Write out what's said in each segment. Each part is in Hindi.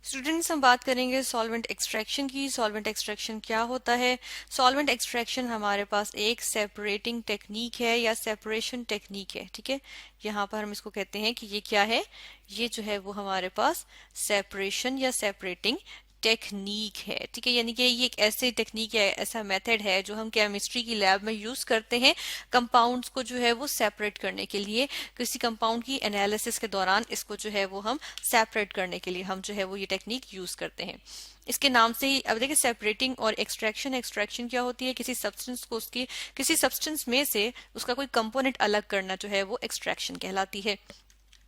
स्टूडेंट्स, हम बात करेंगे सॉल्वेंट एक्सट्रैक्शन की। सॉल्वेंट एक्सट्रैक्शन क्या होता है? सॉल्वेंट एक्सट्रैक्शन हमारे पास एक सेपरेटिंग टेक्निक है या सेपरेशन टेक्निक है। ठीक है, यहाँ पर हम इसको कहते हैं कि ये क्या है? ये जो है वो हमारे पास सेपरेशन या सेपरेटिंग टेक्निक है। ठीक है, यानी कि ये एक ऐसी टेक्निक है, ऐसा मेथड है जो हम केमिस्ट्री की लैब में यूज करते हैं कंपाउंड्स को जो है वो सेपरेट करने के लिए। किसी कंपाउंड की एनालिसिस के दौरान इसको जो है वो हम सेपरेट करने के लिए हम जो है वो ये टेक्निक यूज करते हैं। इसके नाम से ही अब देखिए, सेपरेटिंग और एक्सट्रैक्शन। एक्सट्रैक्शन क्या होती है? किसी सब्सटेंस को उसकी किसी सब्सटेंस में से उसका कोई कंपोनेंट अलग करना जो है वो एक्सट्रैक्शन कहलाती है।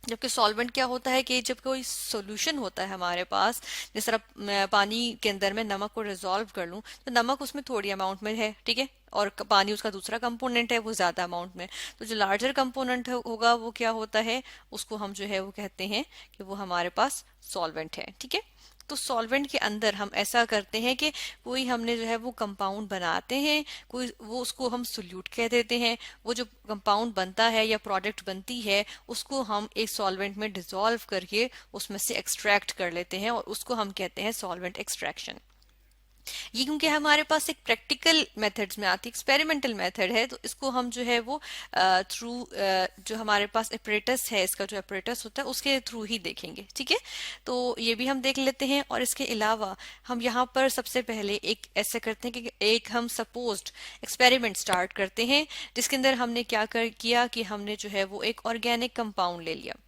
जबकि सॉल्वेंट क्या होता है कि जब कोई सॉल्यूशन होता है हमारे पास, जिस तरह मैं पानी के अंदर में नमक को रिजॉल्व कर लूं, तो नमक उसमें थोड़ी अमाउंट में है, ठीक है, और पानी उसका दूसरा कंपोनेंट है, वो ज्यादा अमाउंट में। तो जो लार्जर कंपोनेंट होगा वो क्या होता है? उसको हम जो है वो कहते हैं कि वो हमारे पास सॉल्वेंट है। ठीक है, तो सॉल्वेंट के अंदर हम ऐसा करते हैं कि कोई हमने जो है वो कंपाउंड बनाते हैं, कोई वो उसको हम सोल्यूट कह देते हैं। वो जो कंपाउंड बनता है या प्रोडक्ट बनती है उसको हम एक सॉल्वेंट में डिसॉल्व करके उसमें से एक्सट्रैक्ट कर लेते हैं और उसको हम कहते हैं सॉल्वेंट एक्सट्रैक्शन। ये क्योंकि हमारे पास एक प्रैक्टिकल मेथड्स में आती है, एक्सपेरिमेंटल मेथड है, तो इसको हम जो है वो थ्रू जो हमारे पास एपरेटस है, इसका जो एपरेटस होता है उसके थ्रू ही देखेंगे। ठीक है, तो ये भी हम देख लेते हैं। और इसके अलावा हम यहाँ पर सबसे पहले एक ऐसे करते हैं कि एक हम सपोज्ड एक्सपेरिमेंट स्टार्ट करते हैं, जिसके अंदर हमने क्या किया कि हमने जो है वो एक ऑर्गेनिक कंपाउंड ले लिया।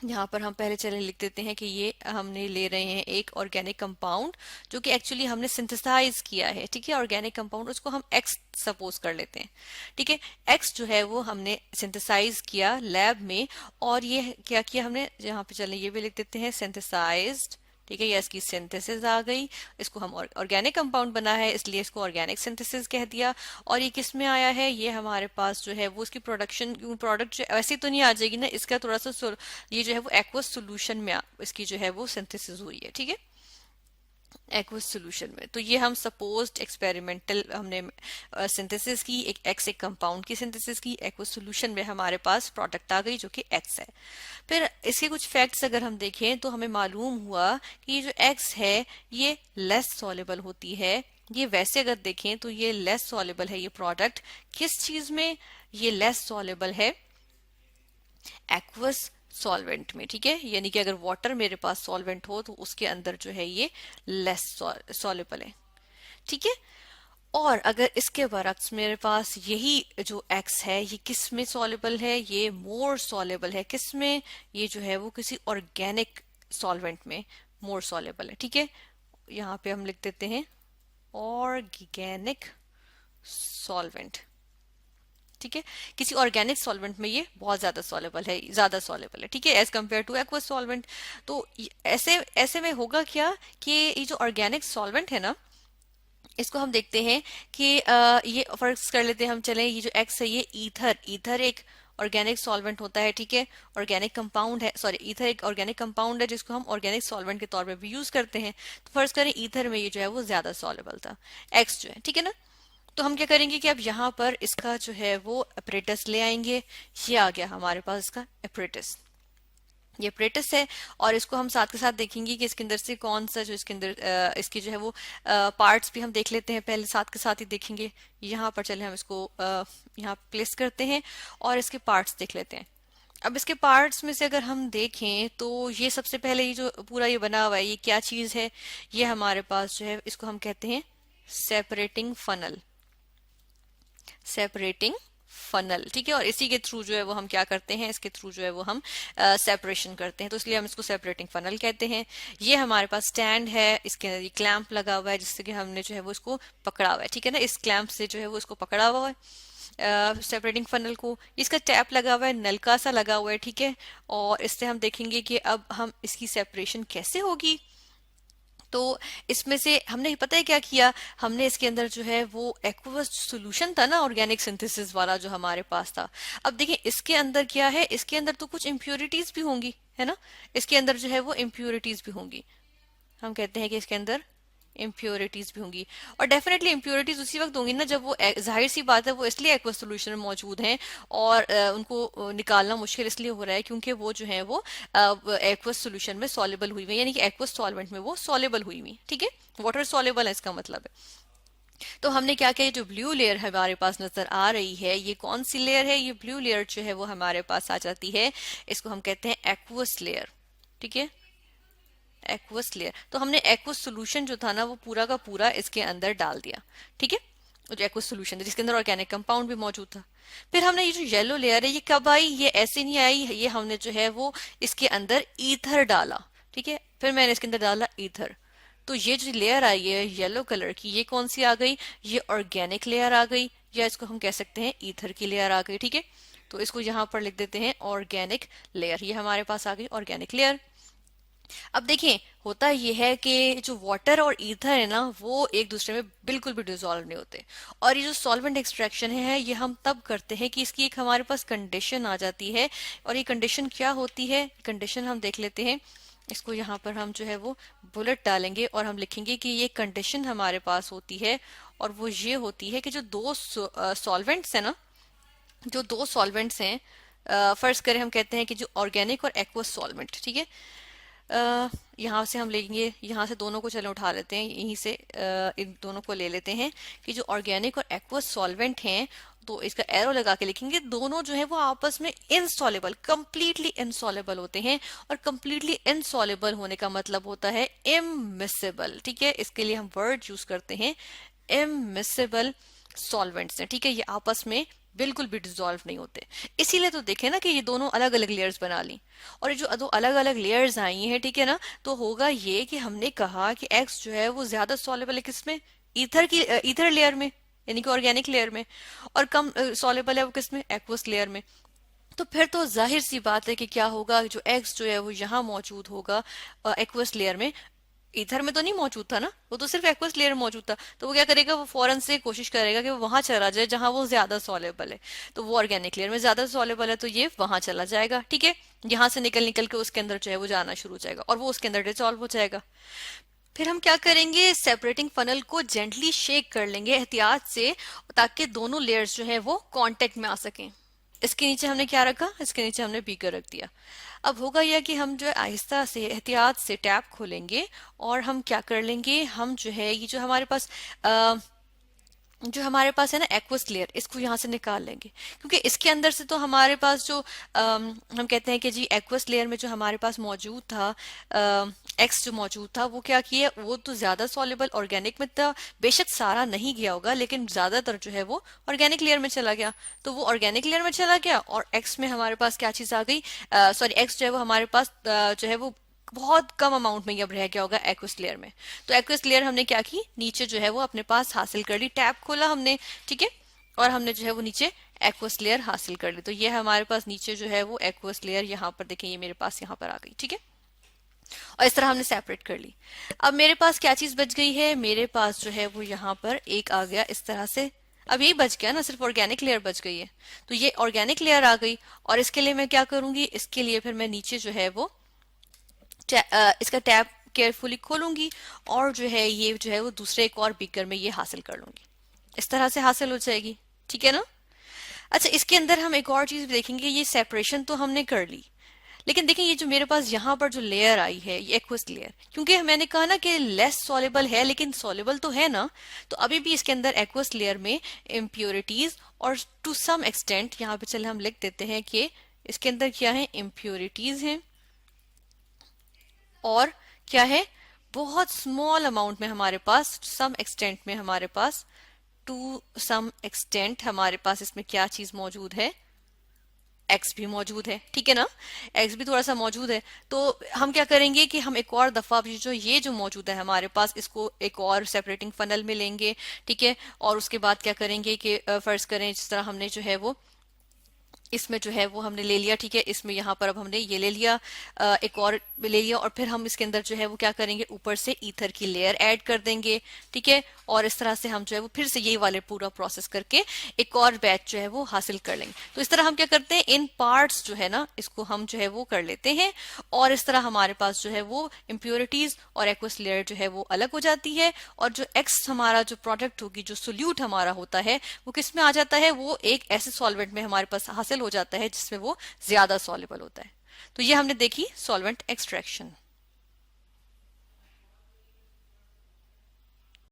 यहाँ पर हम पहले चले लिख देते हैं कि ये हमने ले रहे हैं एक ऑर्गेनिक कंपाउंड जो कि एक्चुअली हमने सिंथेसाइज किया है। ठीक है, ऑर्गेनिक कंपाउंड, उसको हम एक्स सपोज कर लेते हैं। ठीक है, एक्स जो है वो हमने सिंथेसाइज किया लैब में। और ये क्या किया हमने, यहाँ पे चले ये भी लिख देते हैं सिंथेसाइज्ड। ठीक है, ये इसकी सिंथेसिस आ गई। इसको हम ऑर्गेनिक कंपाउंड बना है इसलिए इसको ऑर्गेनिक सिंथेसिस कह दिया। और ये किस में आया है? ये हमारे पास जो है वो इसकी प्रोडक्शन, प्रोडक्ट जो ऐसी तो नहीं आ जाएगी ना, इसका थोड़ा सा ये जो है वो एक्वस सोल्यूशन में इसकी जो है वो सिंथेसिस हुई है। ठीक है, एक्वस सोल्यूशन में। तो ये हम सपोज्ड एक्सपेरिमेंटल हमने सिंथेसिस की, एक कंपाउंड की सिंथेसिस की, एक्वस सोल्यूशन में हमारे पास प्रोडक्ट आ गई जो कि एक्स है। फिर इसके कुछ फैक्ट्स अगर हम देखें तो हमें मालूम हुआ कि ये जो एक्स है ये लेस सॉल्युबल होती है। ये वैसे अगर देखें तो ये लेस सॉल्युबल है, ये प्रोडक्ट किस चीज में? ये लेस सॉल्युबल है एक्वस सॉल्वेंट में। ठीक है, यानी कि अगर वाटर मेरे पास सॉल्वेंट हो तो उसके अंदर जो है ये लेस सॉल्युबल है। ठीक है, और अगर इसके बरक्स मेरे पास यही जो एक्स है ये किस में सॉल्युबल है? ये मोर सॉल्युबल है। किस में? ये जो है वो किसी ऑर्गेनिक सॉल्वेंट में मोर सॉल्युबल है। ठीक है, यहाँ पे हम लिख देते हैं ऑर्गेनिक सॉल्वेंट। ठीक है, किसी ऑर्गेनिक सॉल्वेंट में ये बहुत ज्यादा सॉल्युबल है, ज्यादा सॉल्युबल है। ठीक है, as compare to aqueous solvent. तो ऐसे ऐसे में होगा क्या कि ये जो ऑर्गेनिक सॉल्वेंट है ना, इसको हम देखते हैं कि ये फर्क कर लेते हैं हम। चलें, ये जो एक्स है ये ईथर, ईथर एक ऑर्गेनिक सॉल्वेंट होता है। ठीक है, ऑर्गेनिक कंपाउंड है, सॉरी ईथर एक ऑर्गेनिक कंपाउंड है जिसको हम ऑर्गेनिक सॉल्वेंट के तौर पे भी यूज करते हैं। तो फर्ज करें ईथर में ये जो है वो ज्यादा सॉल्युबल था, एक्स जो है। ठीक है ना, तो हम क्या करेंगे कि अब यहाँ पर इसका जो है वो अपरेटस ले आएंगे। ये आ गया हमारे पास इसका अपरेटस, ये अपरेटस है। और इसको हम साथ के साथ देखेंगे कि इसके अंदर से कौन सा जो इसके अंदर इसके जो है वो पार्ट्स भी हम देख लेते हैं, पहले साथ के साथ ही देखेंगे। यहाँ पर चले हम इसको यहाँ प्लेस करते हैं और इसके पार्ट्स देख लेते हैं। अब इसके पार्ट्स में से अगर हम देखें तो ये सबसे पहले ये जो पूरा ये बना हुआ है ये क्या चीज है? ये हमारे पास जो है इसको हम कहते हैं सेपरेटिंग फनल, सेपरेटिंग फनल। ठीक है, और इसी के थ्रू जो है वो हम क्या करते हैं, इसके थ्रू जो है वो हम सेपरेशन करते हैं, तो इसलिए हम इसको सेपरेटिंग फनल कहते हैं। ये हमारे पास स्टैंड है, इसके अंदर ये क्लैंप लगा हुआ है जिससे कि हमने जो है वो इसको पकड़ा हुआ है। ठीक है ना, इस क्लैंप से जो है वो इसको पकड़ा हुआ है सेपरेटिंग फनल को। इसका टैप लगा हुआ है, नलका सा लगा हुआ है। ठीक है, और इससे हम देखेंगे कि अब हम इसकी सेपरेशन कैसे होगी। तो इसमें से हमने पता है क्या किया, हमने इसके अंदर जो है वो एक्वस सॉल्यूशन था ना, ऑर्गेनिक सिंथेसिस वाला जो हमारे पास था। अब देखिए इसके अंदर क्या है, इसके अंदर तो कुछ इम्प्योरिटीज भी होंगी, है ना, इसके अंदर जो है वो इम्प्योरिटीज भी होंगी। हम कहते हैं कि इसके अंदर इम्प्योरिटीज भी होंगी। और डेफिनेटली इम्प्योरिटीज उसी वक्त होंगी ना जब वो जाहिर सी बात है वो इसलिए एक्वस सोल्यूशन में मौजूद हैं, और उनको निकालना मुश्किल इसलिए हो रहा है क्योंकि वो जो है वो एक्वस सोल्यूशन में सॉल्युबल हुई हुई है, यानी कि एक्वस सॉल्वेंट में वो सॉल्युबल हुई हुई, ठीक है, वाटर सॉल्युबल है इसका मतलब है। तो हमने क्या किया, जो ब्लू लेयर हमारे पास नजर आ रही है ये कौन सी लेयर है, ये ब्लू लेयर जो है वो हमारे पास आ जाती है, इसको हम कहते हैं एक्वस लेयर, ठीक है, एक्वस लेयर। तो हमने एक्वस सोल्यूशन जो था ना वो पूरा का पूरा इसके अंदर डाल दिया, ठीक है, जो एक्वस सोल्यूशन था जिसके अंदर ऑर्गेनिक कंपाउंड भी मौजूद था। फिर हमने ये जो येलो लेयर है ये कब आई, ये ऐसे नहीं आई, ये हमने जो है वो इसके अंदर ईथर डाला, ठीक है, फिर मैंने इसके अंदर डाला ईथर। तो ये जो लेयर आई है येलो कलर की, ये कौन सी आ गई, ये ऑर्गेनिक लेयर आ गई, या इसको हम कह सकते हैं ईथर की लेयर आ गई, ठीक है। तो इसको यहाँ पर लिख देते हैं ऑर्गेनिक लेयर, ये हमारे पास आ गई ऑर्गेनिक लेयर। अब देखें, होता यह है कि जो वाटर और ईथर है ना वो एक दूसरे में बिल्कुल भी डिसॉल्व नहीं होते, और ये जो सॉल्वेंट एक्सट्रैक्शन है ये हम तब करते हैं कि इसकी एक हमारे पास कंडीशन आ जाती है। और ये कंडीशन क्या होती है, कंडीशन हम देख लेते हैं। इसको यहाँ पर हम जो है वो बुलेट डालेंगे और हम लिखेंगे कि ये कंडीशन हमारे पास होती है, और वो ये होती है कि जो दो सॉल्वेंट्स है ना, जो दो सॉल्वेंट्स हैं, फर्ज करें हम कहते हैं कि जो ऑर्गेनिक और एक्वस सॉल्वेंट, ठीक है, यहाँ से हम लेंगे, यहाँ से दोनों को चलो उठा लेते हैं, यहीं से इन दोनों को ले लेते हैं कि जो ऑर्गेनिक और एक्वस सॉल्वेंट हैं, तो इसका एरो लगा के लिखेंगे दोनों जो है वो आपस में इनसॉलेबल, कंप्लीटली इनसॉलेबल होते हैं। और कंप्लीटली इनसॉलेबल होने का मतलब होता है इममिसेबल, ठीक है, इसके लिए हम वर्ड यूज करते हैं इममिसेबल सॉल्वेंट्स हैं, ठीक है, ये आपस में बिल्कुल भी डिसॉल्व नहीं होते। इसीलिए तो देखें ना कि ये दोनों अलग अलग लेयर्स बना ली, और ये जो दो अलग अलग लेयर्स आई हैं, ठीक है ना, तो होगा ये कि हमने कहा कि एक्स जो है वो ज्यादा सॉल्युबल है किसमें, ईथर की, ईथर लेयर में, यानी कि ऑर्गेनिक लेयर में, और कम सॉल्युबल है वो किसमें, एक्वस लेयर में। तो फिर तो जाहिर सी बात है कि क्या होगा, जो एक्स जो है वो यहाँ मौजूद होगा एक्वस लेयर में, ईथर में तो नहीं मौजूद था ना, वो तो सिर्फ एक्वस लेयर में मौजूद था। तो वो क्या करेगा, वो फौरन से कोशिश करेगा कि वो वहां चला जाए जहां वो ज्यादा सॉलेबल है। तो वो ऑर्गेनिक लेयर में ज्यादा सॉलेबल है तो ये वहां चला जाएगा, ठीक है, यहाँ से निकल निकल के उसके अंदर जो है वो जाना शुरू हो जाएगा और वो उसके अंदर डिसॉल्व हो जाएगा। फिर हम क्या करेंगे, सेपरेटिंग फनल को जेंटली शेक कर लेंगे एहतियात से, ताकि दोनों लेयर्स जो है वो कांटेक्ट में आ सकें। इसके नीचे हमने क्या रखा, इसके नीचे हमने बीकर रख दिया। अब होगा यह कि हम जो है आहिस्ता से एहतियात से टैप खोलेंगे, और हम क्या कर लेंगे, हम जो है ये जो हमारे पास है ना एक्वस लेयर, इसको यहाँ से निकाल लेंगे, क्योंकि इसके अंदर से तो हमारे पास जो हम कहते हैं कि जी एक्वस लेयर में जो हमारे पास मौजूद था, एक्स जो मौजूद था वो क्या किया, वो तो ज्यादा सॉल्युबल ऑर्गेनिक में था, बेशक सारा नहीं गया होगा लेकिन ज्यादातर जो है वो ऑर्गेनिक लेयर में चला गया। तो वो ऑर्गेनिक लेयर में चला गया, और एक्स में हमारे पास क्या चीज आ गई, सॉरी एक्स जो है वो हमारे पास जो है वो बहुत कम अमाउंट में ही अब रह गया होगा एक्वस लेयर में। तो एक्वस लेयर हमने क्या की, नीचे जो है वो अपने पास हासिल कर ली, टैप खोला हमने, ठीक है, और हमने जो है वो नीचे एक्वस लेयर हासिल कर ली। तो ये हमारे पास नीचे जो है वो एक्वस लेयर यहाँ पर देखें, ये मेरे पास यहाँ पर आ गई, ठीक है, और इस तरह हमने सेपरेट कर ली। अब मेरे पास क्या चीज बच गई है, मेरे पास जो है वो यहाँ पर एक आ गया इस तरह से, अब यही बच गया ना, सिर्फ ऑर्गेनिक लेयर बच गई है। तो ये ऑर्गेनिक लेयर आ गई, और इसके लिए मैं क्या करूंगी, इसके लिए फिर मैं नीचे जो है वो इसका टैप केयरफुली खोलूंगी, और जो है ये जो है वो दूसरे एक और बीकर में ये हासिल कर लूंगी, इस तरह से हासिल हो जाएगी, ठीक है ना। अच्छा, इसके अंदर हम एक और चीज देखेंगे, ये सेपरेशन तो हमने कर ली, लेकिन देखिए ये जो मेरे पास यहाँ पर जो लेयर आई है ये एक्वस लेयर, क्योंकि मैंने कहा ना कि लेस सॉल्युबल है लेकिन सॉल्युबल तो है ना, तो अभी भी इसके अंदर एक्वस लेयर में इम्प्योरिटीज और टू सम एक्सटेंट, यहाँ पे चले हम लिख देते हैं कि इसके अंदर क्या है, इम्प्योरिटीज हैं, और क्या है, बहुत स्मॉल अमाउंट में हमारे पास, सम एक्सटेंट में हमारे पास, टू सम एक्सटेंट हमारे पास इसमें क्या चीज मौजूद है, एक्स भी मौजूद है, ठीक है ना, एक्स भी थोड़ा सा मौजूद है। तो हम क्या करेंगे कि हम एक और दफा जो ये जो मौजूद है हमारे पास, इसको एक और सेपरेटिंग फनल में लेंगे, ठीक है, और उसके बाद क्या करेंगे कि फर्ज करें जिस तरह हमने जो है वो इसमें जो है वो हमने ले लिया, ठीक है। इसमें यहाँ पर अब हमने ये ले लिया, एक और ले लिया, और फिर हम इसके अंदर जो है वो क्या करेंगे, ऊपर से ईथर की लेयर ऐड कर देंगे, ठीक है। और इस तरह से हम जो है वो फिर से ये वाले पूरा प्रोसेस करके एक और बैच जो है वो हासिल कर लेंगे। तो इस तरह हम क्या करते हैं, इन पार्ट्स जो है ना, इसको हम जो है वो कर लेते हैं, और इस तरह हमारे पास जो है वो इम्प्योरिटीज और एक्वस लेयर जो है वो अलग हो जाती है। और जो एक्स हमारा जो प्रोडक्ट होगी, जो सोल्यूट हमारा होता है, वो किस में आ जाता है, वो एक ऐसे सॉल्वेंट में हमारे पास हासिल हो जाता है जिसमें वो ज्यादा सॉल्युबल होता है। तो ये हमने देखी सॉल्वेंट एक्सट्रैक्शन।